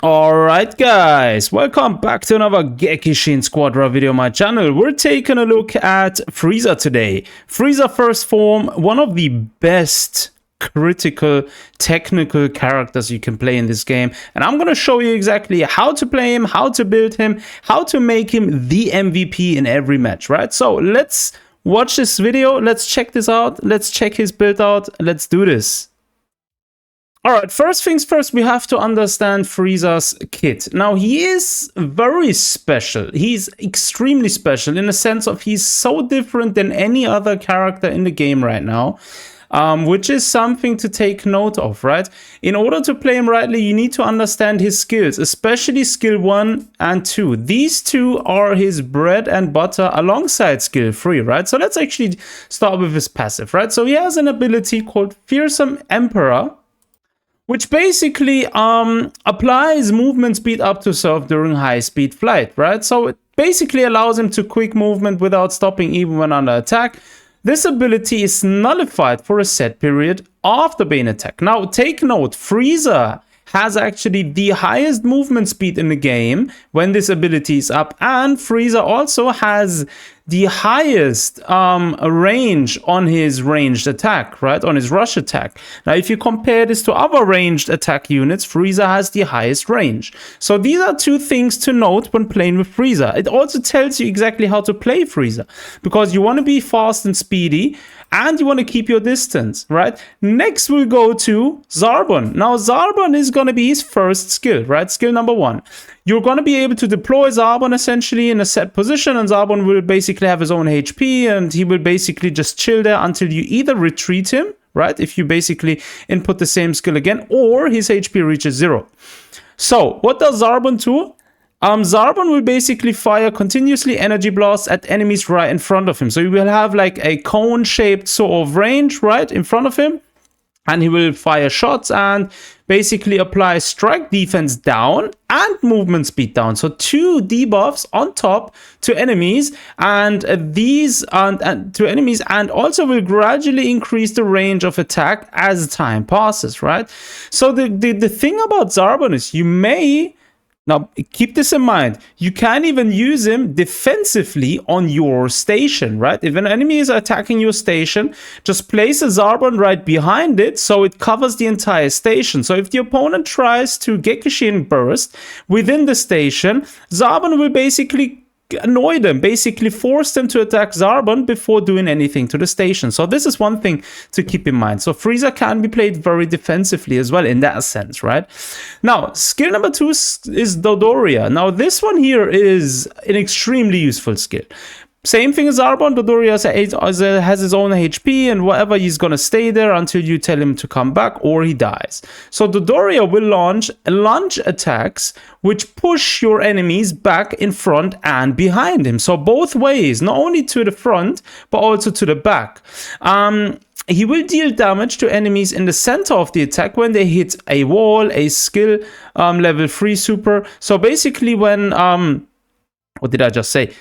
Alright guys, welcome back to another Gekishin Squadra video on my channel. We're taking a look at Frieza today. Frieza First Form, one of the best critical technical characters you can play in this game. And I'm going to show you exactly how to play him, how to build him, how to make him the MVP in every match, right? So let's watch this video, let's check this out, let's check his build out, let's do this. Alright, first things first, we have to understand Frieza's kit. Now, he is very special. He's extremely special in the sense of he's so different than any other character in the game right now, which is something to take note of, right? In order to play him rightly, you need to understand his skills, especially skill 1 and 2. These two are his bread and butter alongside skill 3, right? So let's actually start with his passive, right? So he has an ability called Fearsome Emperor, which basically applies movement speed up to self during high speed flight, right? So it basically allows him to quick movement without stopping even when under attack. This ability is nullified for a set period after being attacked. Now take note, Frieza has actually the highest movement speed in the game when this ability is up, and Frieza also has the highest range on his ranged attack, right? On his rush attack. Now, if you compare this to other ranged attack units, Frieza has the highest range. So these are two things to note when playing with Frieza. It also tells you exactly how to play Frieza, because you want to be fast and speedy, and you want to keep your distance, right? Next, we'll go to Zarbon. Now, Zarbon is going to be his first skill, right? Skill number 1. You're going to be able to deploy Zarbon essentially in a set position, and Zarbon will basically have his own HP, and he will basically just chill there until you either retreat him, right? If you basically input the same skill again, or his HP reaches 0. So, what does Zarbon do? Zarbon will basically fire continuously energy blasts at enemies right in front of him. So you will have like a cone-shaped sort of range right in front of him, and he will fire shots and basically apply strike defense down and movement speed down. So 2 debuffs on top to enemies, and these to enemies, and also will gradually increase the range of attack as time passes, right? So the thing about Zarbon is you may... Now, keep this in mind. You can even use him defensively on your station, right? If an enemy is attacking your station, just place a Zarbon right behind it so it covers the entire station. So if the opponent tries to Gekishin burst within the station, Zarbon will basically annoy them, basically force them to attack Zarbon before doing anything to the station. So this is one thing to keep in mind. So Frieza can be played very defensively as well in that sense, right? Now, skill number 2 is Dodoria. Now, this one here is an extremely useful skill. Same thing as Zarbon, Dodoria has his own HP, and whatever, he's gonna stay there until you tell him to come back or he dies. So Dodoria will launch lunge attacks which push your enemies back in front and behind him. So both ways, not only to the front, but also to the back. He will deal damage to enemies in the center of the attack when they hit a wall, a skill level 3 super. So basically when... what did I just say?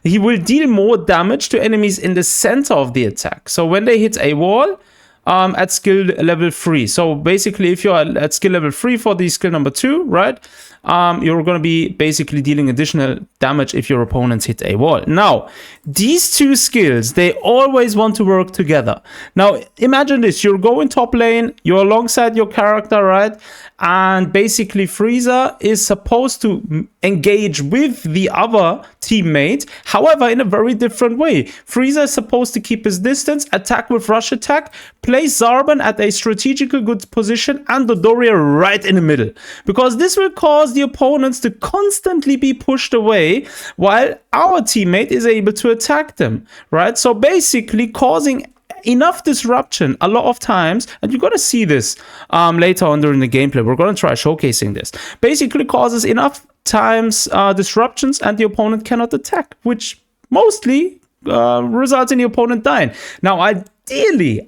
He will deal more damage to enemies in the center of the attack. So when they hit a wall at skill level 3. So basically, if you're at skill level 3 for the skill number 2, right? You're going to be basically dealing additional damage if your opponents hit a wall. Now, these two skills, they always want to work together. Now, imagine this. You're going top lane. You're alongside your character, right? And basically, Frieza is supposed to engage with the other teammate. However, in a very different way. Frieza is supposed to keep his distance, attack with rush attack, place Zarbon at a strategically good position, and Dodoria right in the middle. Because this will cause the opponents to constantly be pushed away while our teammate is able to attack them, right? So basically causing enough disruption a lot of times, and you're going to see this later on during the gameplay. We're going to try showcasing this. Basically causes enough times disruptions and the opponent cannot attack, which mostly results in the opponent dying. Now, ideally,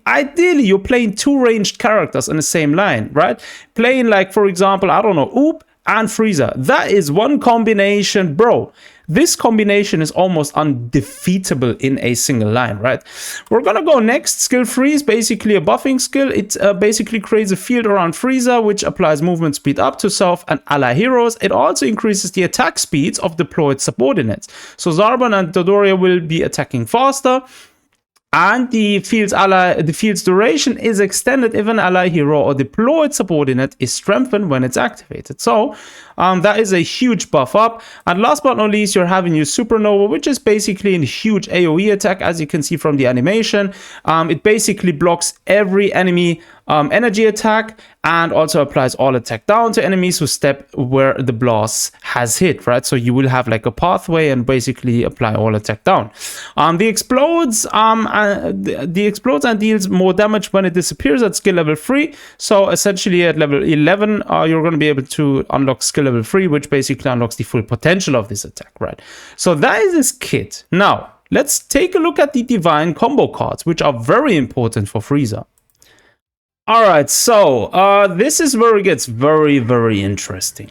you're playing 2 ranged characters on the same line, right? Playing like, for example, I don't know, Oop and Frieza. That is one combination, bro. This combination is almost undefeatable in a single line, right? We're gonna go next. Skill Freeze, basically a buffing skill. It basically creates a field around Frieza, which applies movement speed up to self and ally heroes. It also increases the attack speeds of deployed subordinates. So Zarbon and Dodoria will be attacking faster. And the field's duration is extended if an ally hero or deployed subordinate is strengthened when it's activated. So that is a huge buff up. And last but not least, you're having your Supernova, which is basically a huge AoE attack, as you can see from the animation. It basically blocks every enemy energy attack and also applies all attack down to enemies who step where the blast has hit, right? So you will have like a pathway and basically apply all attack down. The explodes and deals more damage when it disappears at skill level 3. So essentially at level 11, you're going to be able to unlock skill level 3, which basically unlocks the full potential of this attack, right? So that is this kit. Now, let's take a look at the divine combo cards, which are very important for Frieza. Alright, so this is where it gets very, very interesting.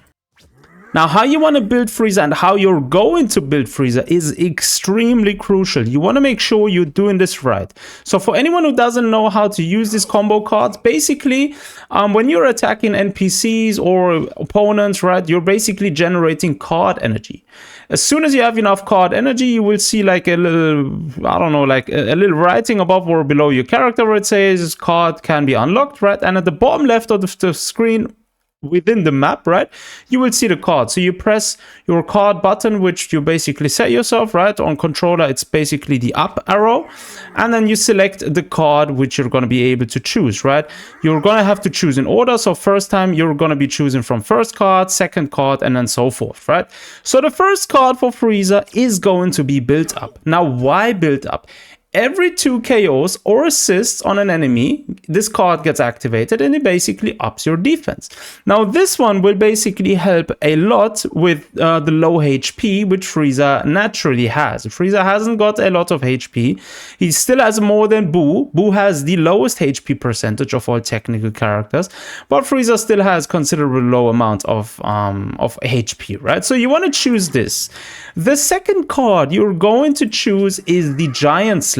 Now, how you want to build Frieza and how you're going to build Frieza is extremely crucial. You want to make sure you're doing this right. So for anyone who doesn't know how to use these combo cards, basically, when you're attacking NPCs or opponents, right, you're basically generating card energy. As soon as you have enough card energy, you will see like a little, I don't know, like a little writing above or below your character where it says card can be unlocked, right? And at the bottom left of the screen, within the map, right, you will see the card. So you press your card button, which you basically set yourself, right? On controller, it's basically the up arrow, and then you select the card which you're going to be able to choose, right? You're going to have to choose in order. So first time you're going to be choosing from first card, second card, and then so forth, right? So the first card for Frieza is going to be built up. Now, why built up? Every 2 KOs or assists on an enemy, this card gets activated and it basically ups your defense. Now, this one will basically help a lot with the low HP, which Frieza naturally has. Frieza hasn't got a lot of HP. He still has more than Buu. Buu has the lowest HP percentage of all technical characters, but Frieza still has considerable low amount of HP, right? So you want to choose this. The second card you're going to choose is the Giant Slayer.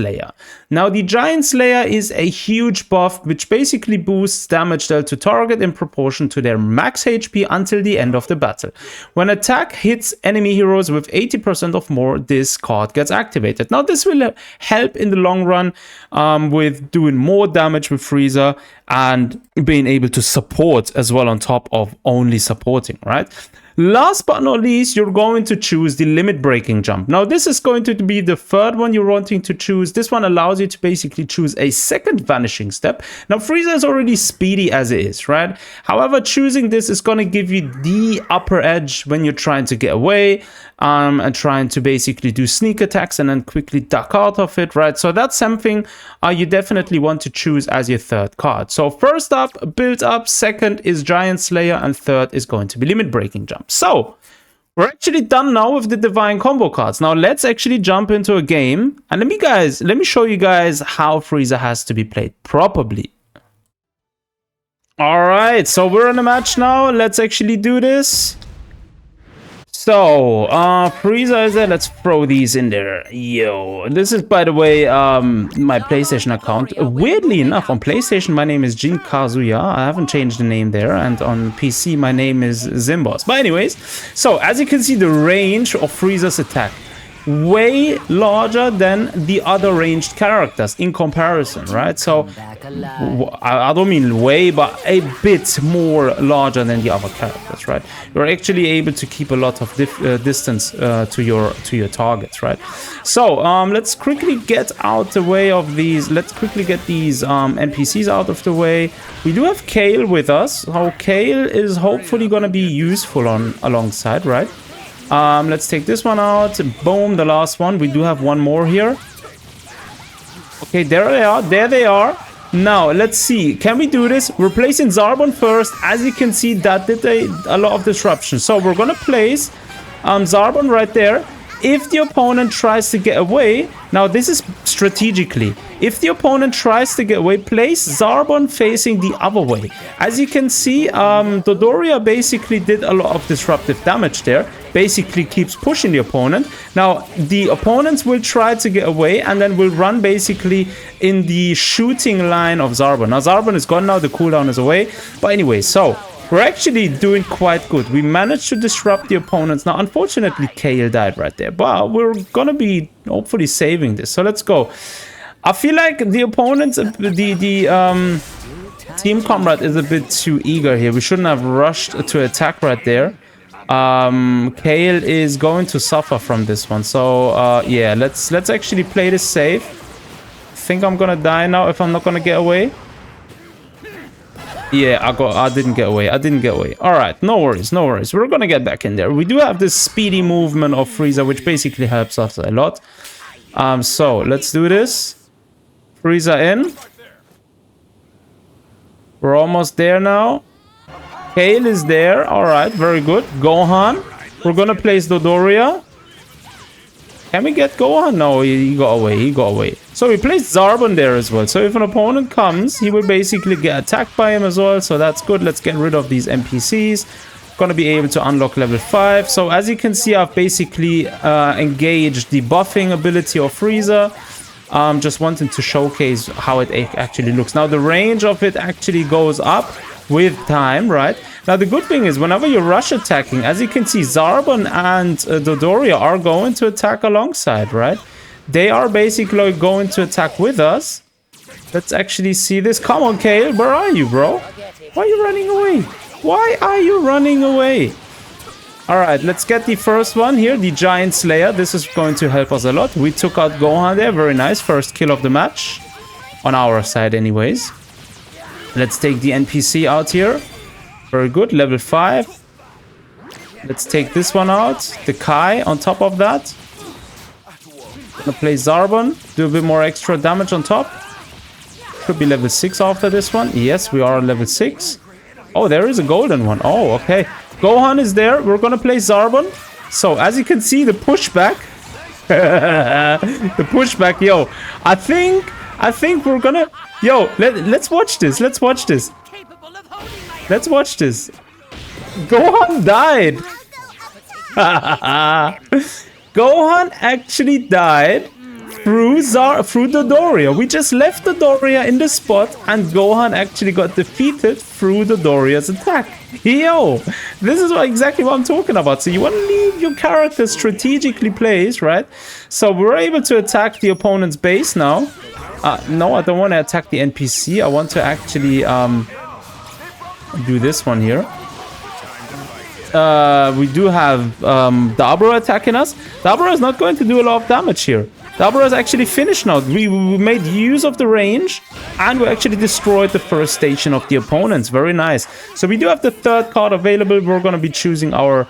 Now, the Giant Slayer is a huge buff which basically boosts damage dealt to target in proportion to their max HP until the end of the battle. When attack hits enemy heroes with 80% or more, this card gets activated. Now, this will help in the long run with doing more damage with Frieza and being able to support as well on top of only supporting, right? Last but not least, you're going to choose the limit breaking jump. Now, this is going to be the third one you're wanting to choose. This one allows you to basically choose a second vanishing step. Now, Frieza is already speedy as it is, right? However, choosing this is going to give you the upper edge when you're trying to get away and trying to basically do sneak attacks and then quickly duck out of it, right? So that's something you definitely want to choose as your third card. So first up, build up, second is Giant Slayer, and third is going to be limit breaking jump. So we're actually done now with the divine combo cards. Now let's actually jump into a game and let me show you guys how Frieza has to be played properly. All right, so we're in a match now. Let's actually do this. So, Frieza is there. Let's throw these in there. Yo, this is, by the way, my PlayStation account. Weirdly enough, on PlayStation, my name is Jin Kazuya. I haven't changed the name there. And on PC, my name is Zimbos. But anyways, so as you can see, the range of Frieza's attack way larger than the other ranged characters in comparison, right? So I don't mean way, but a bit more larger than the other characters, right? You're actually able to keep a lot of distance to your targets, right? So let's quickly get out the way of these. Let's quickly get these NPCs out of the way. We do have Kale with us. So Kale is hopefully going to be useful alongside, right? Let's take this one out. Boom, the last one. We do have one more here. Okay, there they are. There they are. Now, let's see. Can we do this? We're placing Zarbon first. As you can see, that did a lot of disruption. So we're going to place Zarbon right there. If the opponent tries to get away, now this is strategically. If the opponent tries to get away, place Zarbon facing the other way. As you can see, Dodoria basically did a lot of disruptive damage there. Basically keeps pushing the opponent. Now, the opponents will try to get away and then will run basically in the shooting line of Zarbon. Now, Zarbon is gone now. The cooldown is away. But anyway, so we're actually doing quite good. We managed to disrupt the opponents. Now, unfortunately, Kale died right there. But we're going to be hopefully saving this. So let's go. I feel like the opponents, the team comrade is a bit too eager here. We shouldn't have rushed to attack right there. Kale is going to suffer from this one. So, yeah, let's actually play this safe. I think I'm going to die now if I'm not going to get away. Yeah, I didn't get away. All right, no worries. We're gonna get back in there. We do have this speedy movement of Frieza, which basically helps us a lot. So let's do this. Frieza in. We're almost there now. Kale is there. All right, very good. Gohan. We're gonna place Dodoria. Can we get Gohan? No, he got away. So we placed Zarbon there as well. So if an opponent comes, he will basically get attacked by him as well. So that's good. Let's get rid of these NPCs. Gonna be able to unlock level 5. So as you can see, I've basically engaged the buffing ability of Frieza. Just wanting to showcase how it actually looks. Now the range of it actually goes up with time, right? Now the good thing is whenever you rush attacking, as you can see, Zarbon and Dodoria are going to attack alongside, right? They are basically going to attack with us. Let's actually see this. Come on, Kale, where are you, bro? Why are you running away? Why are you running away? All right, let's get the first one here, the Giant Slayer. This is going to help us a lot. We took out Gohan there. Very nice. First kill of the match. On our side anyways. Let's take the NPC out here. Very good. Level 5. Let's take this one out. The Kai on top of that. Gonna play Zarbon. Do a bit more extra damage on top. Could be level 6 after this one. Yes, we are on level 6. Oh, there is a golden one. Oh, okay. Gohan is there. We're gonna play Zarbon. So, as you can see, the pushback. The pushback, yo. I think we're gonna... Yo, let's watch this. Let's watch this. Gohan died. Gohan actually died through Dodoria. We just left Dodoria in the spot and Gohan actually got defeated through Dodoria's attack. Yo, this is exactly what I'm talking about. So you want to leave your character strategically placed, right? So we're able to attack the opponent's base now. No, I don't want to attack the NPC. I want to actually do this one here. We do have Dabura attacking us. Dabura is not going to do a lot of damage here. Dabura is actually finished now. We made use of the range and we actually destroyed the first station of the opponents. Very nice. So we do have the third card available. We're going to be choosing our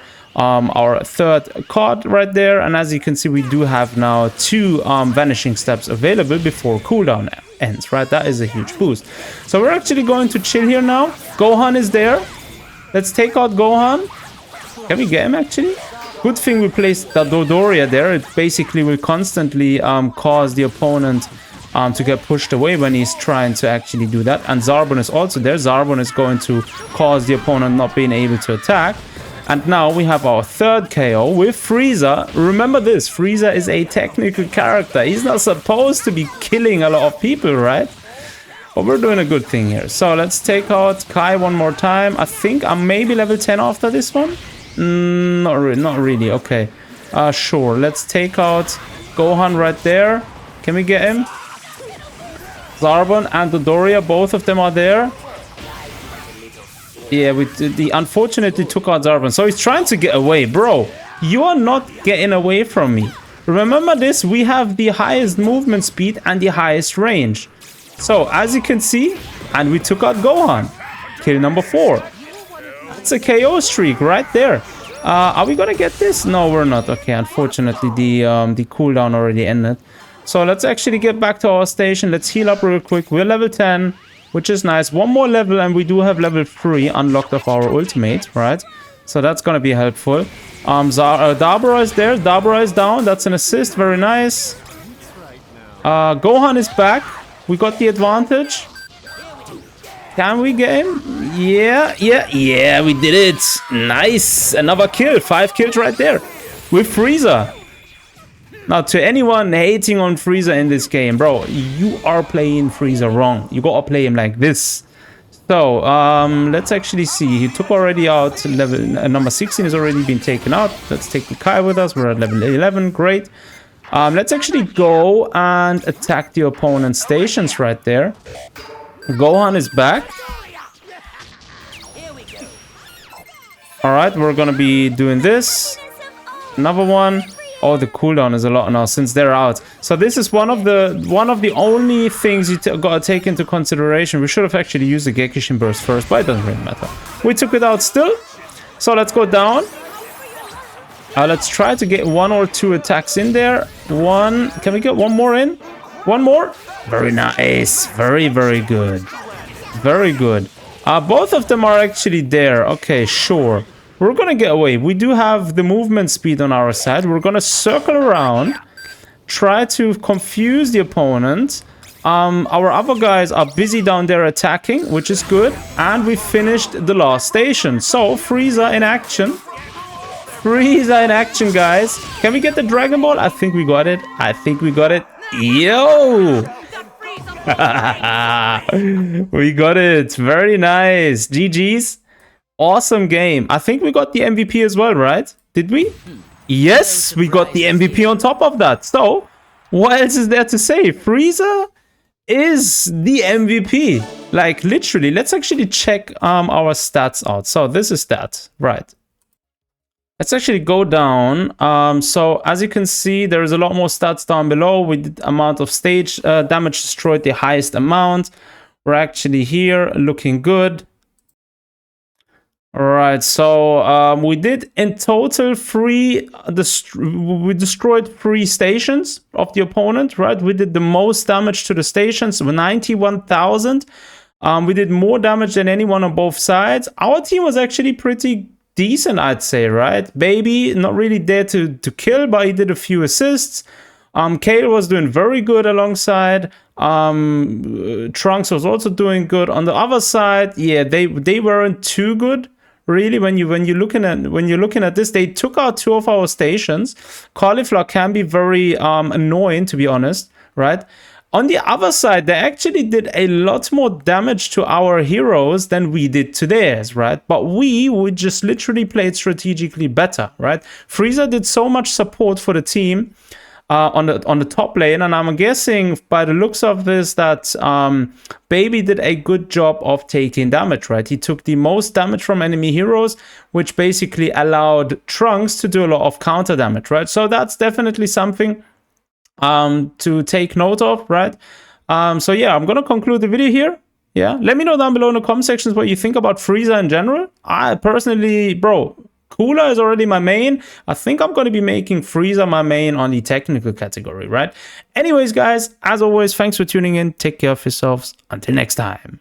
third card right there. And as you can see, we do have now 2 vanishing steps available before cooldown ends, right? That is a huge boost. So we're actually going to chill here now. Gohan is there. Let's take out Gohan. Can we get him actually? Good thing we placed the Dodoria there. It basically will constantly cause the opponent to get pushed away when he's trying to actually do that. And Zarbon is also there. Zarbon is going to cause the opponent not being able to attack. And now we have our third KO with Frieza. Remember this, Frieza is a technical character. He's not supposed to be killing a lot of people, right? But we're doing a good thing here. So let's take out Kai one more time. I think I'm maybe level 10 after this one. Not really. Okay. Sure. Let's take out Gohan right there. Can we get him? Zarbon and Dodoria, both of them are there. Yeah, we unfortunately took out Zarbon. So he's trying to get away. Bro, you are not getting away from me. Remember this, we have the highest movement speed and the highest range. So, as you can see, and we took out Gohan. Kill number 4. It's a KO streak right there. Are we gonna get this? No, we're not. Okay, unfortunately, the cooldown already ended. So let's actually get back to our station. Let's heal up real quick. We're level 10, which is nice. One more level, and we do have level 3 unlocked of our ultimate, right? So that's gonna be helpful. Dabura is there. Dabura is down. That's an assist. Very nice. Gohan is back. We got the advantage. Can we get him? Yeah, we did it. Nice. Another kill. 5 kills right there with Frieza. Now, to anyone hating on Frieza in this game, bro, you are playing Frieza wrong. You gotta play him like this. So, let's actually see. He took already out level number 16 has already been taken out. Let's take the Kai with us. We're at level 11. Great. Let's actually go and attack the opponent's stations right there. Gohan is back. Alright, we're gonna be doing this. Another one. Oh, the cooldown is a lot now since they're out. So this is one of the only things you gotta take into consideration. We should have actually used the Gekishin burst first, but it doesn't really matter. We took it out still. So let's go down. Let's try to get 1 or 2 attacks in there. One. Can we get one more in? One more? Very nice. Very, very good. Very good. Both of them are actually there. Okay, sure. We're gonna get away. We do have the movement speed on our side. We're gonna circle around, try to confuse the opponent. Our other guys are busy down there attacking, which is good. And we finished the last station. So, Frieza in action. Frieza in action, guys. Can we get the Dragon Ball? I think we got it. I think we got it. Yo! We got it. Very nice. GG's. Awesome game. I think we got the MVP as well, right? Did we? Yes, we got the MVP on top of that. So, what else is there to say? Frieza is the MVP. Like, literally. Let's actually check our stats out. So, this is that. Right. Let's actually go down. So, as you can see, there is a lot more stats down below. We did amount of stage damage destroyed, the highest amount. We're actually here, looking good. Alright, so we did in total we destroyed 3 stations of the opponent, right? We did the most damage to the stations, 91,000. We did more damage than anyone on both sides. Our team was actually pretty decent, I'd say, right? Baby, not really there to kill, but he did a few assists. Kale was doing very good alongside. Trunks was also doing good. On the other side, yeah, they weren't too good. Really, when you're looking at this, they took out 2 of our stations. Cauliflower can be very annoying, to be honest, right? On the other side, they actually did a lot more damage to our heroes than we did to theirs, right? But we just literally played strategically better, right? Frieza did so much support for the team on the top lane, and I'm guessing by the looks of this that Baby did a good job of taking damage, right? He took the most damage from enemy heroes, which basically allowed Trunks to do a lot of counter damage, right? So that's definitely something to take note of, right? So yeah, I'm gonna conclude the video here. Yeah, let me know down below in the comment sections what you think about Frieza in general. I personally, bro, Cooler is already my main. I think I'm going to be making Frieza my main on the technical category, right? Anyways, guys, as always, thanks for tuning in. Take care of yourselves. Until next time.